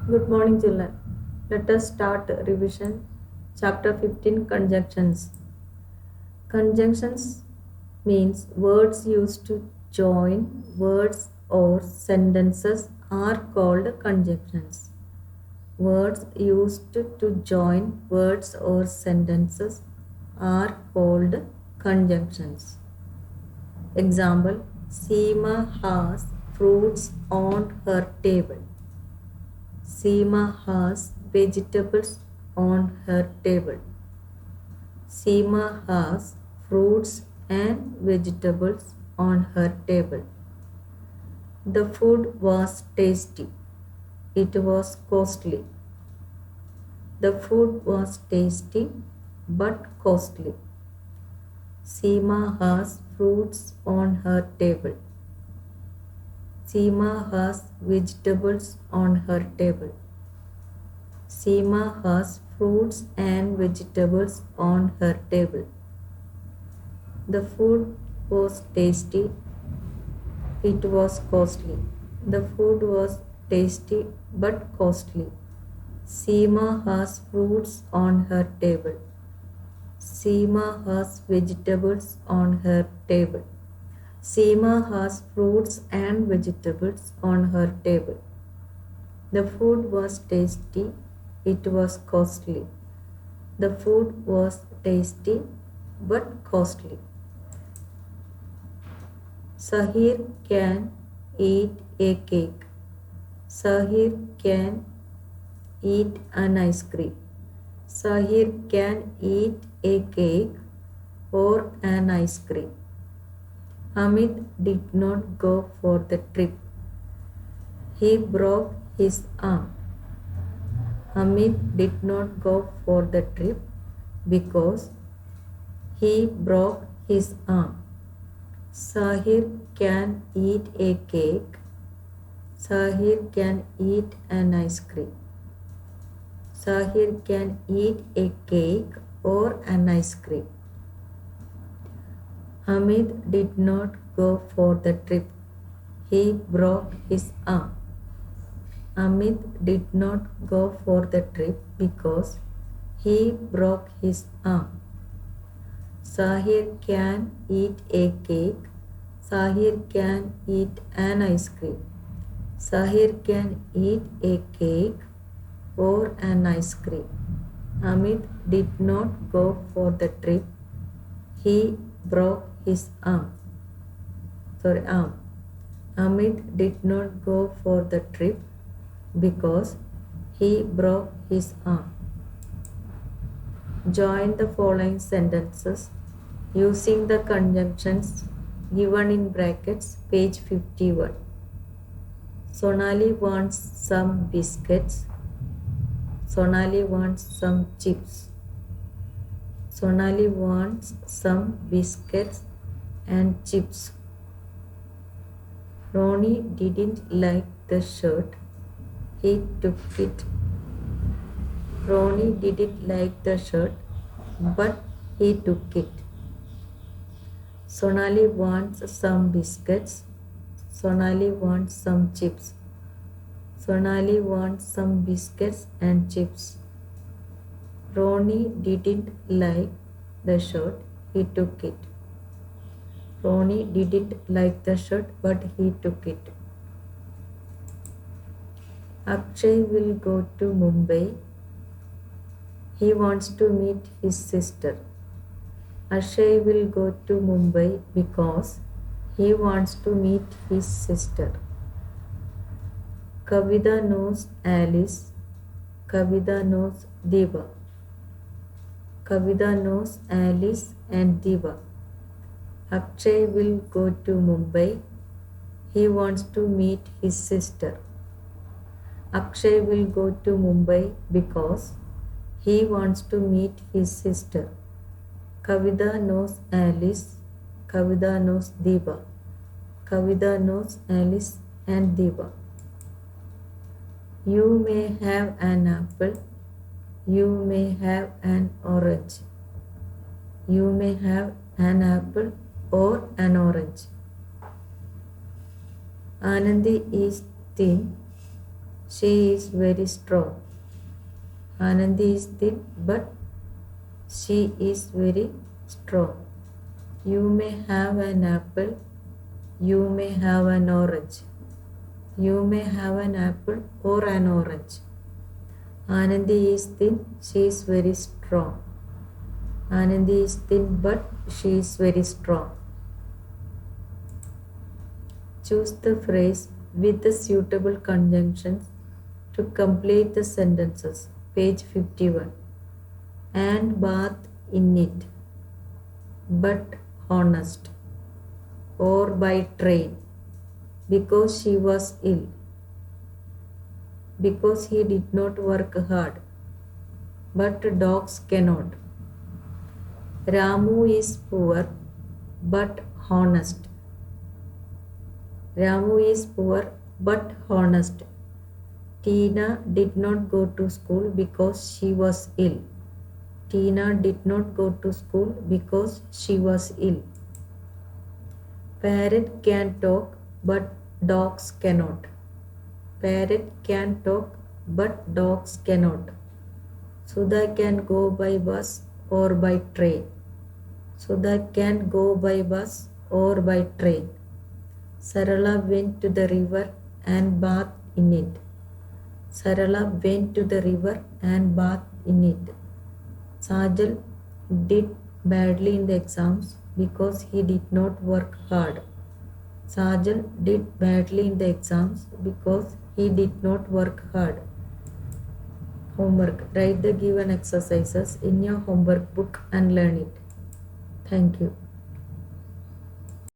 Good morning, children. Let us start revision. Chapter 15 Conjunctions. Conjunctions means words used to join words or sentences are called conjunctions. Words used to join words or sentences are called conjunctions. Example: Seema has fruits on her table. Seema has vegetables on her table. Seema has fruits and vegetables on her table. The food was tasty. It was costly. The food was tasty but costly. Seema has fruits on her table. Seema has vegetables on her table. Seema has fruits and vegetables on her table. The food was tasty. It was costly. The food was tasty but costly. Seema has fruits on her table. Seema has vegetables on her table. Seema has fruits and vegetables on her table. The food was tasty. It was costly. The food was tasty but costly. Sahir can eat a cake. Sahir can eat an ice cream. Sahir can eat a cake or an ice cream. Hamid did not go for the trip. He broke his arm. Hamid did not go for the trip because he broke his arm. Sahir can eat a cake. Sahir can eat an ice cream. Sahir can eat a cake or an ice cream. Hamid did not go for the trip. He broke his arm. Hamid did not go for the trip because he broke his arm. Sahir can eat a cake. Sahir can eat an ice cream. Sahir can eat a cake or an ice cream. Hamid did not go for the trip. He broke his arm. Hamid did not go for the trip because he broke his arm. Join the following sentences using the conjunctions given in brackets, page 51. Sonali wants some biscuits. Sonali wants some chips. Sonali wants some biscuits and chips. Ronnie didn't like the shirt. He took it. Ronnie didn't like the shirt, but he took it. Sonali wants some biscuits. Sonali wants some chips. Sonali wants some biscuits and chips. Ronnie didn't like the shirt. He took it. Ronnie didn't like the shirt, but he took it. Akshay will go to Mumbai. He wants to meet his sister. Akshay will go to Mumbai because he wants to meet his sister. Kavita knows Alice. Kavita knows Deva. Kavita knows Alice and Deva. Akshay will go to Mumbai. He wants to meet his sister. Akshay will go to Mumbai because he wants to meet his sister. Kavita knows Alice. Kavita knows Deva. Kavita knows Alice and Deva. You may have an apple. You may have an orange. You may have an apple or an orange. Anandi is thin. She is very strong. Anandi is thin, but she is very strong. You may have an apple. You may have an orange. You may have an apple or an orange. Anandi is thin. She is very strong. Anandi is thin, but she is very strong. Choose the phrase with the suitable conjunctions to complete the sentences. Page 51. And bath in it, but honest, or by train, because she was ill, because he did not work hard, but dogs cannot. Ramu is poor, but honest. Ramu is poor, but honest. Tina did not go to school because she was ill. Tina did not go to school because she was ill. Parrot can talk, but dogs cannot. Parrot can talk, but dogs cannot. Sudha can go by bus or by train. Sudha can go by bus or by train. Sarala went to the river and bathed in it. Sarala went to the river and bathed in it. Sajal did badly in the exams because he did not work hard. Sajal did badly in the exams because he did not work hard. Homework. Write the given exercises in your homework book and learn it. Thank you.